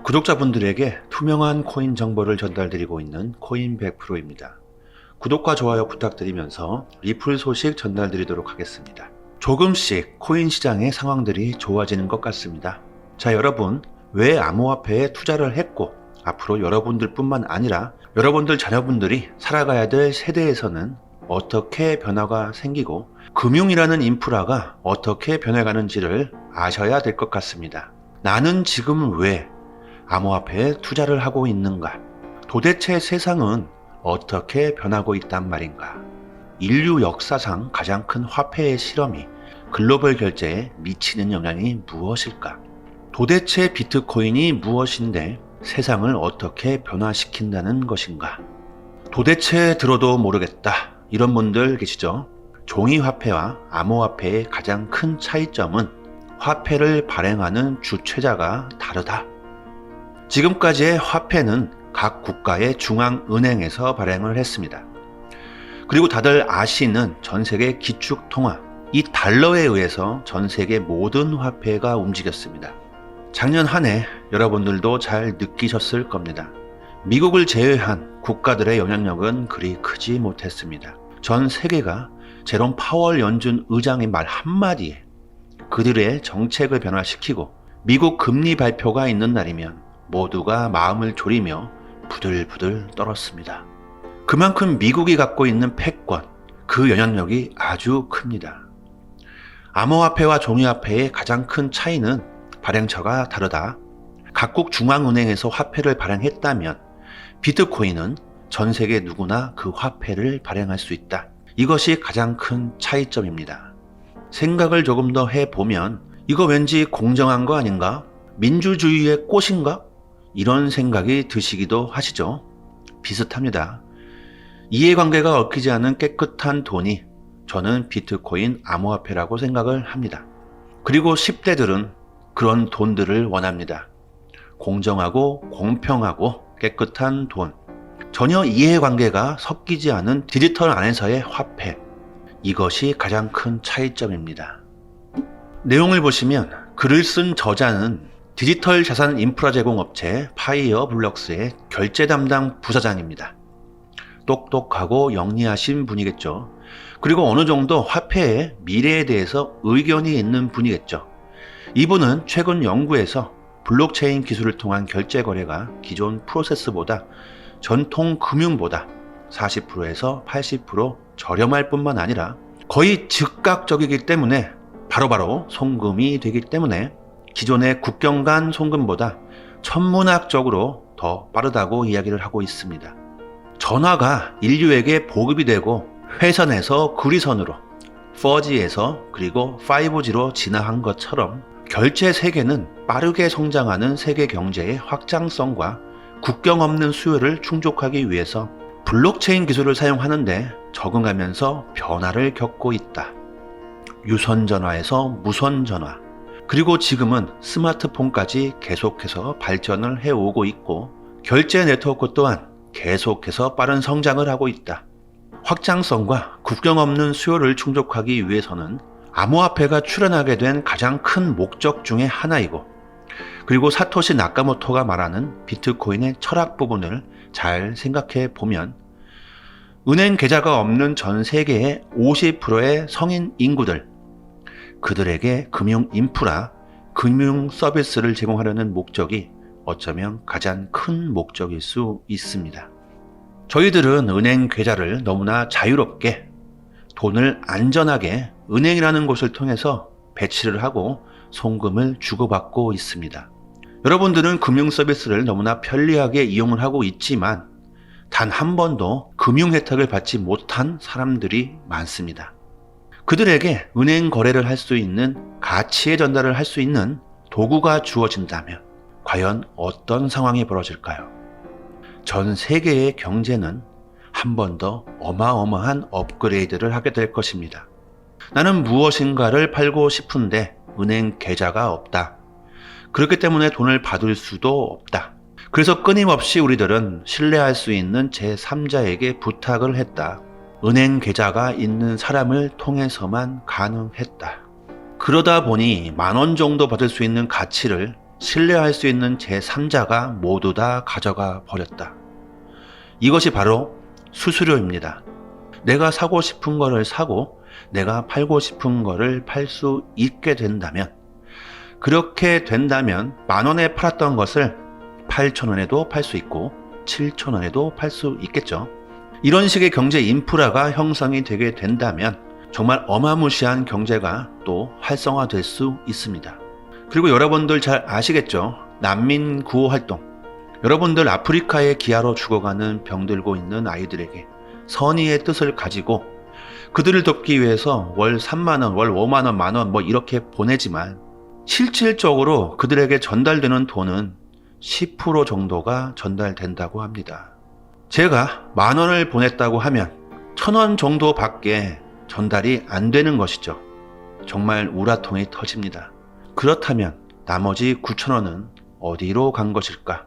구독자분들에게 투명한 코인 정보를 전달드리고 있는 코인 100%입니다. 구독과 좋아요 부탁드리면서 리플 소식 전달드리도록 하겠습니다. 조금씩 코인 시장의 상황들이 좋아지는 것 같습니다. 자, 여러분, 왜 암호화폐에 투자를 했고 앞으로 여러분들 뿐만 아니라 여러분들 자녀분들이 살아가야 될 세대에서는 어떻게 변화가 생기고 금융이라는 인프라가 어떻게 변해가는지를 아셔야 될 것 같습니다. 나는 지금 왜 암호화폐에 투자를 하고 있는가? 도대체 세상은 어떻게 변하고 있단 말인가? 인류 역사상 가장 큰 화폐의 실험이 글로벌 결제에 미치는 영향이 무엇일까? 도대체 비트코인이 무엇인데 세상을 어떻게 변화시킨다는 것인가? 도대체 들어도 모르겠다. 이런 분들 계시죠? 종이화폐와 암호화폐의 가장 큰 차이점은 화폐를 발행하는 주최자가 다르다. 지금까지의 화폐는 각 국가의 중앙은행에서 발행을 했습니다. 그리고 다들 아시는 전세계 기축통화, 이 달러에 의해서 전세계 모든 화폐가 움직였습니다. 작년 한 해 여러분들도 잘 느끼셨을 겁니다. 미국을 제외한 국가들의 영향력은 그리 크지 못했습니다. 전 세계가 제롬 파월 연준 의장의 말 한마디에 그들의 정책을 변화시키고 미국 금리 발표가 있는 날이면 모두가 마음을 졸이며 부들부들 떨었습니다. 그만큼 미국이 갖고 있는 패권, 그 영향력이 아주 큽니다. 암호화폐와 종이화폐의 가장 큰 차이는 발행처가 다르다. 각국 중앙은행에서 화폐를 발행했다면 비트코인은 전 세계 누구나 그 화폐를 발행할 수 있다. 이것이 가장 큰 차이점입니다. 생각을 조금 더 해보면 이거 왠지 공정한 거 아닌가? 민주주의의 꽃인가? 이런 생각이 드시기도 하시죠? 비슷합니다. 이해관계가 얽히지 않은 깨끗한 돈이 저는 비트코인 암호화폐라고 생각을 합니다. 그리고 10대들은 그런 돈들을 원합니다. 공정하고 공평하고 깨끗한 돈. 전혀 이해관계가 섞이지 않은 디지털 안에서의 화폐. 이것이 가장 큰 차이점입니다. 내용을 보시면 글을 쓴 저자는 디지털 자산 인프라 제공업체 파이어블럭스의 결제 담당 부사장입니다. 똑똑하고 영리하신 분이겠죠. 그리고 어느 정도 화폐의 미래에 대해서 의견이 있는 분이겠죠. 이분은 최근 연구에서 블록체인 기술을 통한 결제 거래가 기존 프로세스보다 전통 금융보다 40%에서 80% 저렴할 뿐만 아니라 거의 즉각적이기 때문에 바로바로 송금이 되기 때문에 기존의 국경 간 송금보다 천문학적으로 더 빠르다고 이야기를 하고 있습니다. 전화가 인류에게 보급이 되고 회선에서 구리선으로 4G에서 그리고 5G로 진화한 것처럼 결제 세계는 빠르게 성장하는 세계 경제의 확장성과 국경 없는 수요를 충족하기 위해서 블록체인 기술을 사용하는데 적응하면서 변화를 겪고 있다. 유선전화에서 무선전화, 그리고 지금은 스마트폰까지 계속해서 발전을 해오고 있고 결제 네트워크 또한 계속해서 빠른 성장을 하고 있다. 확장성과 국경 없는 수요를 충족하기 위해서는 암호화폐가 출현하게 된 가장 큰 목적 중에 하나이고, 그리고 사토시 나카모토가 말하는 비트코인의 철학 부분을 잘 생각해 보면 은행 계좌가 없는 전 세계의 50%의 성인 인구들, 그들에게 금융 인프라, 금융 서비스를 제공하려는 목적이 어쩌면 가장 큰 목적일 수 있습니다. 저희들은 은행 계좌를 너무나 자유롭게 돈을 안전하게 은행이라는 곳을 통해서 배치를 하고 송금을 주고받고 있습니다. 여러분들은 금융 서비스를 너무나 편리하게 이용을 하고 있지만 단 한 번도 금융 혜택을 받지 못한 사람들이 많습니다. 그들에게 은행 거래를 할 수 있는 가치의 전달을 할 수 있는 도구가 주어진다면 과연 어떤 상황이 벌어질까요? 전 세계의 경제는 한 번 더 어마어마한 업그레이드를 하게 될 것입니다. 나는 무엇인가를 팔고 싶은데 은행 계좌가 없다. 그렇기 때문에 돈을 받을 수도 없다. 그래서 끊임없이 우리들은 신뢰할 수 있는 제3자에게 부탁을 했다. 은행 계좌가 있는 사람을 통해서만 가능했다. 그러다 보니 10,000원 정도 받을 수 있는 가치를 신뢰할 수 있는 제3자가 모두 다 가져가 버렸다. 이것이 바로 수수료입니다. 내가 사고 싶은 거를 사고 내가 팔고 싶은 거를 팔 수 있게 된다면, 그렇게 된다면 10,000원에 팔았던 것을 8,000원에도 팔 수 있고 7,000원에도 팔 수 있겠죠. 이런 식의 경제 인프라가 형성이 되게 된다면 정말 어마무시한 경제가 또 활성화될 수 있습니다. 그리고 여러분들 잘 아시겠죠? 난민 구호 활동. 여러분들 아프리카의 기아로 죽어가는 병들고 있는 아이들에게 선의의 뜻을 가지고 그들을 돕기 위해서 월 3만원, 월 5만원, 만원 이렇게 보내지만 실질적으로 그들에게 전달되는 돈은 10% 정도가 전달된다고 합니다. 제가 10,000원을 보냈다고 하면 1,000원 정도밖에 전달이 안 되는 것이죠. 정말 우라통이 터집니다. 그렇다면 나머지 9,000원은 어디로 간 것일까?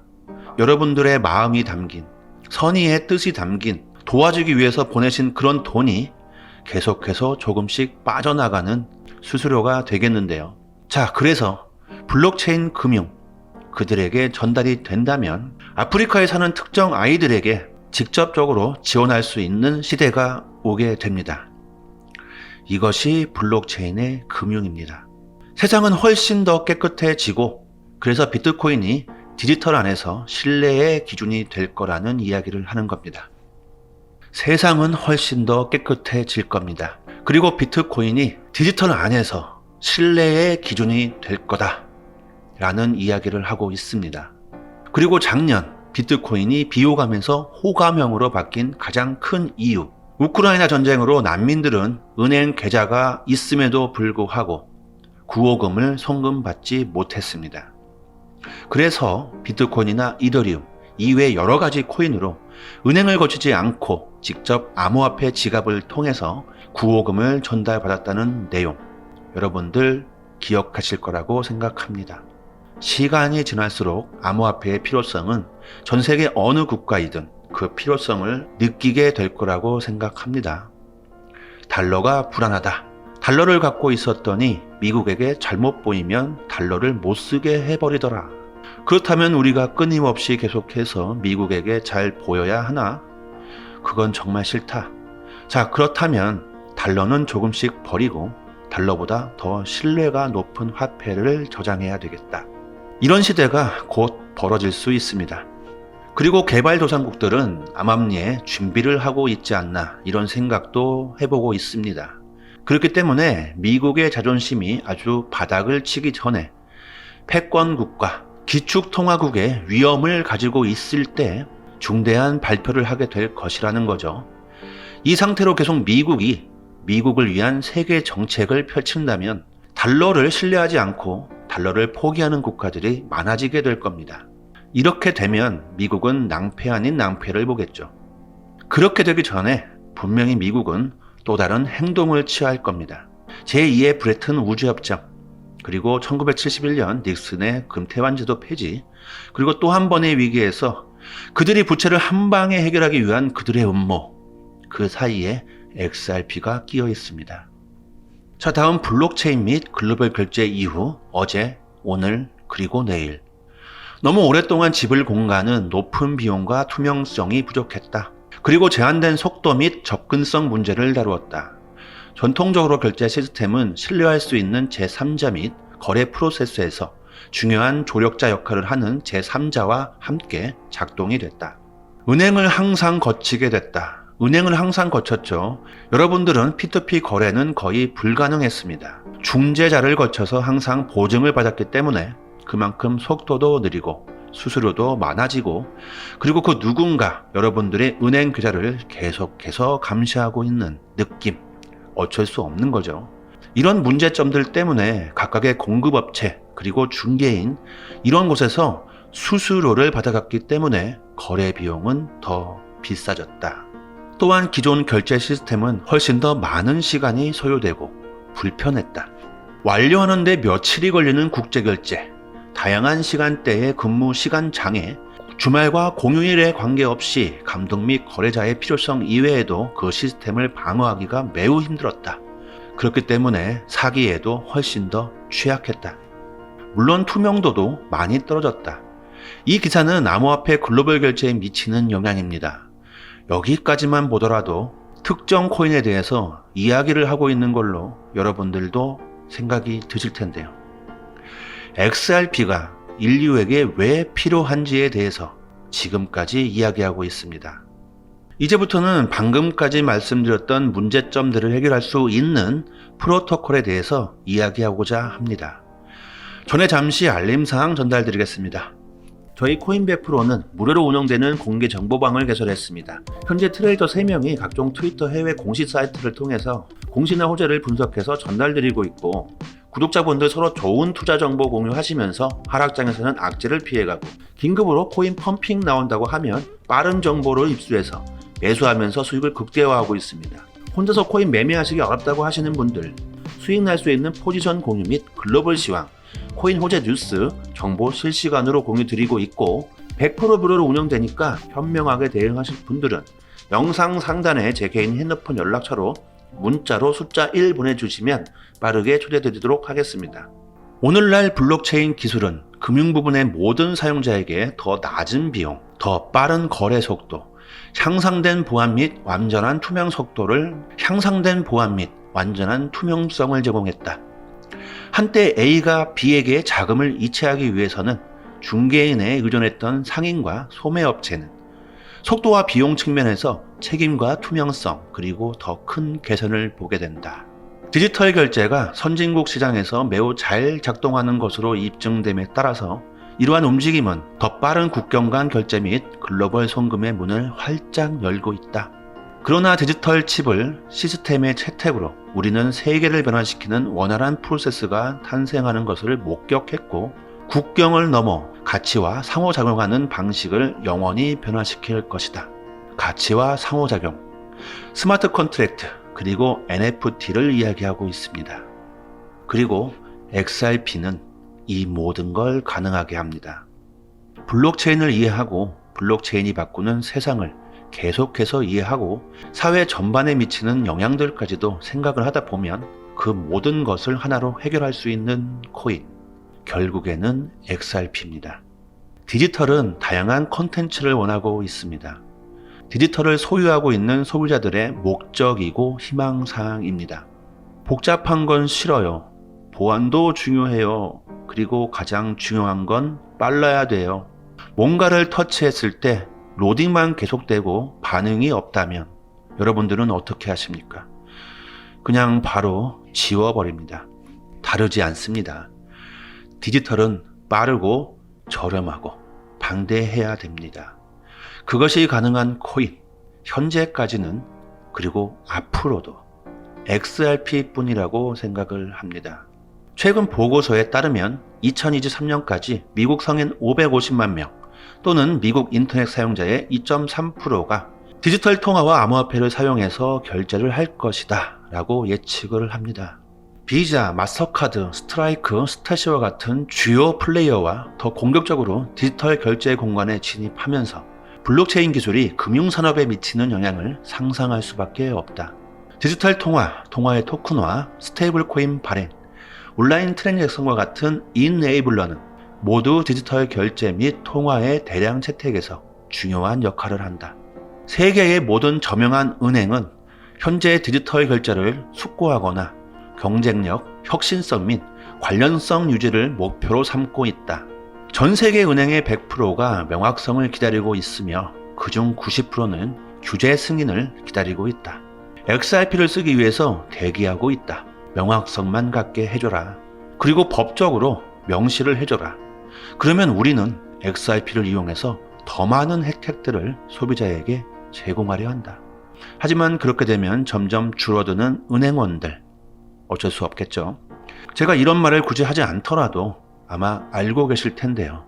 여러분들의 마음이 담긴, 선의의 뜻이 담긴, 도와주기 위해서 보내신 그런 돈이 계속해서 조금씩 빠져나가는 수수료가 되겠는데요. 자, 그래서 블록체인 금융, 그들에게 전달이 된다면 아프리카에 사는 특정 아이들에게 직접적으로 지원할 수 있는 시대가 오게 됩니다. 이것이 블록체인의 금융입니다. 세상은 훨씬 더 깨끗해지고, 그래서 비트코인이 디지털 안에서 신뢰의 기준이 될 거라는 이야기를 하는 겁니다. 세상은 훨씬 더 깨끗해질 겁니다. 그리고 비트코인이 디지털 안에서 신뢰의 기준이 될 거다 라는 이야기를 하고 있습니다. 그리고 작년 비트코인이 비호감에서 호감형으로 바뀐 가장 큰 이유, 우크라이나 전쟁으로 난민들은 은행 계좌가 있음에도 불구하고 구호금을 송금받지 못했습니다. 그래서 비트코인이나 이더리움 이외 여러 가지 코인으로 은행을 거치지 않고 직접 암호화폐 지갑을 통해서 구호금을 전달받았다는 내용, 여러분들 기억하실 거라고 생각합니다. 시간이 지날수록 암호화폐의 필요성은 전 세계 어느 국가이든 그 필요성을 느끼게 될 거라고 생각합니다. 달러가 불안하다. 달러를 갖고 있었더니 미국에게 잘못 보이면 달러를 못 쓰게 해버리더라. 그렇다면 우리가 끊임없이 계속해서 미국에게 잘 보여야 하나? 그건 정말 싫다. 자, 그렇다면 달러는 조금씩 버리고 달러보다 더 신뢰가 높은 화폐를 저장해야 되겠다. 이런 시대가 곧 벌어질 수 있습니다. 그리고 개발도상국들은 암암리에 준비를 하고 있지 않나, 이런 생각도 해보고 있습니다. 그렇기 때문에 미국의 자존심이 아주 바닥을 치기 전에 패권국가, 기축통화국의 위험을 가지고 있을 때 중대한 발표를 하게 될 것이라는 거죠. 이 상태로 계속 미국을 위한 세계 정책을 펼친다면 달러를 신뢰하지 않고 달러를 포기하는 국가들이 많아지게 될 겁니다. 이렇게 되면 미국은 낭패 아닌 낭패를 보겠죠. 그렇게 되기 전에 분명히 미국은 또 다른 행동을 취할 겁니다. 제2의 브레튼 우주협정, 그리고 1971년 닉슨의 금태환제도 폐지, 그리고 또 한 번의 위기에서 그들이 부채를 한 방에 해결하기 위한 그들의 음모, 그 사이에 XRP가 끼어 있습니다. 자, 다음 블록체인 및 글로벌 결제 이후 어제, 오늘, 그리고 내일. 너무 오랫동안 집을 공가는 높은 비용과 투명성이 부족했다. 그리고 제한된 속도 및 접근성 문제를 다루었다. 전통적으로 결제 시스템은 신뢰할 수 있는 제3자 및 거래 프로세스에서 중요한 조력자 역할을 하는 제3자와 함께 작동이 됐다. 은행을 항상 거치게 됐다. 은행을 항상 거쳤죠. 여러분들은 P2P 거래는 거의 불가능했습니다. 중재자를 거쳐서 항상 보증을 받았기 때문에 그만큼 속도도 느리고 수수료도 많아지고, 그리고 그 누군가 여러분들의 은행 계좌를 계속해서 감시하고 있는 느낌, 어쩔 수 없는 거죠. 이런 문제점들 때문에 각각의 공급업체 그리고 중개인, 이런 곳에서 수수료를 받아갔기 때문에 거래 비용은 더 비싸졌다. 또한 기존 결제 시스템은 훨씬 더 많은 시간이 소요되고 불편했다. 완료하는데 며칠이 걸리는 국제결제, 다양한 시간대의 근무 시간 장애, 주말과 공휴일에 관계없이 감독 및 거래자의 필요성 이외에도 그 시스템을 방어하기가 매우 힘들었다. 그렇기 때문에 사기에도 훨씬 더 취약했다. 물론 투명도도 많이 떨어졌다. 이 기사는 암호화폐 글로벌 결제에 미치는 영향입니다. 여기까지만 보더라도 특정 코인에 대해서 이야기를 하고 있는 걸로 여러분들도 생각이 드실 텐데요. XRP가 인류에게 왜 필요한지에 대해서 지금까지 이야기하고 있습니다. 이제부터는 방금까지 말씀드렸던 문제점들을 해결할 수 있는 프로토콜에 대해서 이야기하고자 합니다. 전에 잠시 알림사항 전달드리겠습니다. 저희 코인100%는 무료로 운영되는 공개 정보방을 개설했습니다. 현재 트레이더 3명이 각종 트위터 해외 공시 사이트를 통해서 공시나 호재를 분석해서 전달드리고 있고, 구독자분들 서로 좋은 투자 정보 공유하시면서 하락장에서는 악재를 피해가고, 긴급으로 코인 펌핑 나온다고 하면 빠른 정보를 입수해서 매수하면서 수익을 극대화하고 있습니다. 혼자서 코인 매매하시기 어렵다고 하시는 분들, 수익 날 수 있는 포지션 공유 및 글로벌 시황, 코인 호재 뉴스, 정보 실시간으로 공유 드리고 있고, 100% 무료로 운영되니까 현명하게 대응하실 분들은 영상 상단에 제 개인 핸드폰 연락처로 문자로 숫자 1 보내주시면 빠르게 초대드리도록 하겠습니다. 오늘날 블록체인 기술은 금융 부분의 모든 사용자에게 더 낮은 비용, 더 빠른 거래 속도, 향상된 보안 및 완전한 투명성을 제공했다. 한때 A가 B에게 자금을 이체하기 위해서는 중개인에 의존했던 상인과 소매업체는 속도와 비용 측면에서 책임과 투명성, 그리고 더 큰 개선을 보게 된다. 디지털 결제가 선진국 시장에서 매우 잘 작동하는 것으로 입증됨에 따라서 이러한 움직임은 더 빠른 국경 간 결제 및 글로벌 송금의 문을 활짝 열고 있다. 그러나 디지털 칩을 시스템의 채택으로 우리는 세계를 변화시키는 원활한 프로세스가 탄생하는 것을 목격했고, 국경을 넘어 가치와 상호작용하는 방식을 영원히 변화시킬 것이다. 가치와 상호작용, 스마트 컨트랙트, 그리고 NFT를 이야기하고 있습니다. 그리고 XRP는 이 모든 걸 가능하게 합니다. 블록체인을 이해하고 블록체인이 바꾸는 세상을 계속해서 이해하고 사회 전반에 미치는 영향들까지도 생각을 하다 보면 그 모든 것을 하나로 해결할 수 있는 코인, 결국에는 XRP입니다. 디지털은 다양한 콘텐츠를 원하고 있습니다. 디지털을 소유하고 있는 소비자들의 목적이고 희망사항입니다. 복잡한 건 싫어요. 보안도 중요해요. 그리고 가장 중요한 건 빨라야 돼요. 뭔가를 터치했을 때 로딩만 계속되고 반응이 없다면 여러분들은 어떻게 하십니까? 그냥 바로 지워버립니다. 다르지 않습니다. 디지털은 빠르고 저렴하고 방대해야 됩니다. 그것이 가능한 코인, 현재까지는, 그리고 앞으로도 XRP 뿐이라고 생각을 합니다. 최근 보고서에 따르면 2023년까지 미국 성인 550만 명 또는 미국 인터넷 사용자의 2.3%가 디지털 통화와 암호화폐를 사용해서 결제를 할 것이다 라고 예측을 합니다. 비자, 마스터카드, 스트라이크, 스타시와 같은 주요 플레이어와 더 공격적으로 디지털 결제 공간에 진입하면서 블록체인 기술이 금융산업에 미치는 영향을 상상할 수밖에 없다. 디지털 통화, 통화의 토큰화, 스테이블 코인 발행, 온라인 트랜잭션과 같은 인에이블러는 모두 디지털 결제 및 통화의 대량 채택에서 중요한 역할을 한다. 세계의 모든 저명한 은행은 현재 디지털 결제를 숙고하거나 경쟁력, 혁신성 및 관련성 유지를 목표로 삼고 있다. 전 세계 은행의 100%가 명확성을 기다리고 있으며 그중 90%는 규제 승인을 기다리고 있다. XRP를 쓰기 위해서 대기하고 있다. 명확성만 갖게 해줘라. 그리고 법적으로 명시를 해줘라. 그러면 우리는 XRP를 이용해서 더 많은 혜택들을 소비자에게 제공하려 한다. 하지만 그렇게 되면 점점 줄어드는 은행원들, 어쩔 수 없겠죠. 제가 이런 말을 굳이 하지 않더라도 아마 알고 계실 텐데요.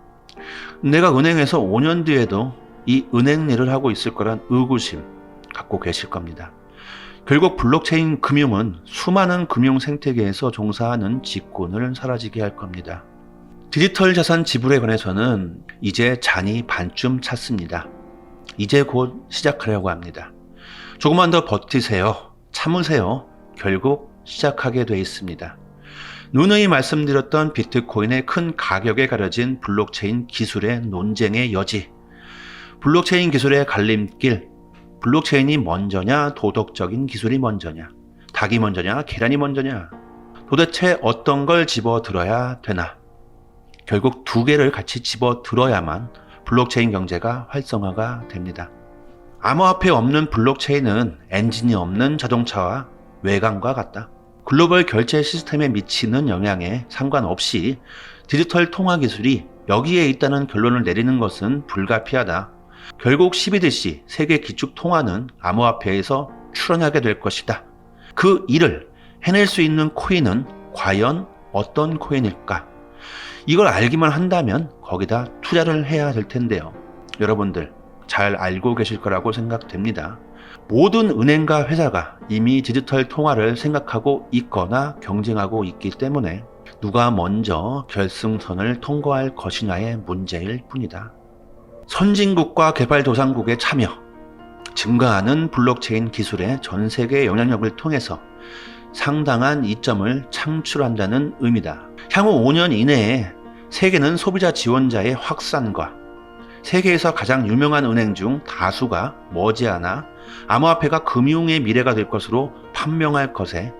내가 은행에서 5년 뒤에도 이 은행 일을 하고 있을 거란 의구심 갖고 계실 겁니다. 결국 블록체인 금융은 수많은 금융 생태계에서 종사하는 직군을 사라지게 할 겁니다. 디지털 자산 지불에 관해서는 이제 잔이 반쯤 찼습니다. 이제 곧 시작하려고 합니다. 조금만 더 버티세요. 참으세요. 결국 시작하게 돼 있습니다. 누누이 말씀드렸던 비트코인의 큰 가격에 가려진 블록체인 기술의 논쟁의 여지, 블록체인 기술의 갈림길, 블록체인이 먼저냐, 도덕적인 기술이 먼저냐, 닭이 먼저냐, 계란이 먼저냐, 도대체 어떤 걸 집어들어야 되나? 결국 두 개를 같이 집어들어야만 블록체인 경제가 활성화가 됩니다. 암호화폐 없는 블록체인은 엔진이 없는 자동차와 외관과 같다. 글로벌 결제 시스템에 미치는 영향에 상관없이 디지털 통화 기술이 여기에 있다는 결론을 내리는 것은 불가피하다. 결국 12DC 세계 기축 통화는 암호화폐에서 출현하게 될 것이다. 그 일을 해낼 수 있는 코인은 과연 어떤 코인일까? 이걸 알기만 한다면 거기다 투자를 해야 될 텐데요. 여러분들 잘 알고 계실 거라고 생각됩니다. 모든 은행과 회사가 이미 디지털 통화를 생각하고 있거나 경쟁하고 있기 때문에 누가 먼저 결승선을 통과할 것이냐의 문제일 뿐이다. 선진국과 개발도상국의 참여, 증가하는 블록체인 기술의 전 세계 영향력을 통해서 상당한 이점을 창출한다는 의미다. 향후 5년 이내에 세계는 소비자 지원자의 확산과 세계에서 가장 유명한 은행 중 다수가 머지않아 암호화폐가 금융의 미래가 될 것으로 판명할 것에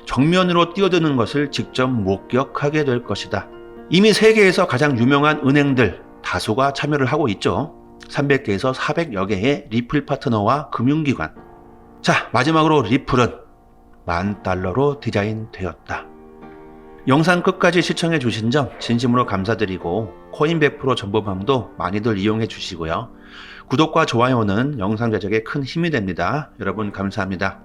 정면으로 뛰어드는 것을 직접 목격하게 될 것이다. 이미 세계에서 가장 유명한 은행들 다수가 참여를 하고 있죠. 300개에서 400여 개의 리플 파트너와 금융기관. 자, 마지막으로 리플은 $10,000로 디자인되었다. 영상 끝까지 시청해 주신 점 진심으로 감사드리고 코인 100% 정보방도 많이들 이용해 주시고요. 구독과 좋아요는 영상 제작에 큰 힘이 됩니다. 여러분 감사합니다.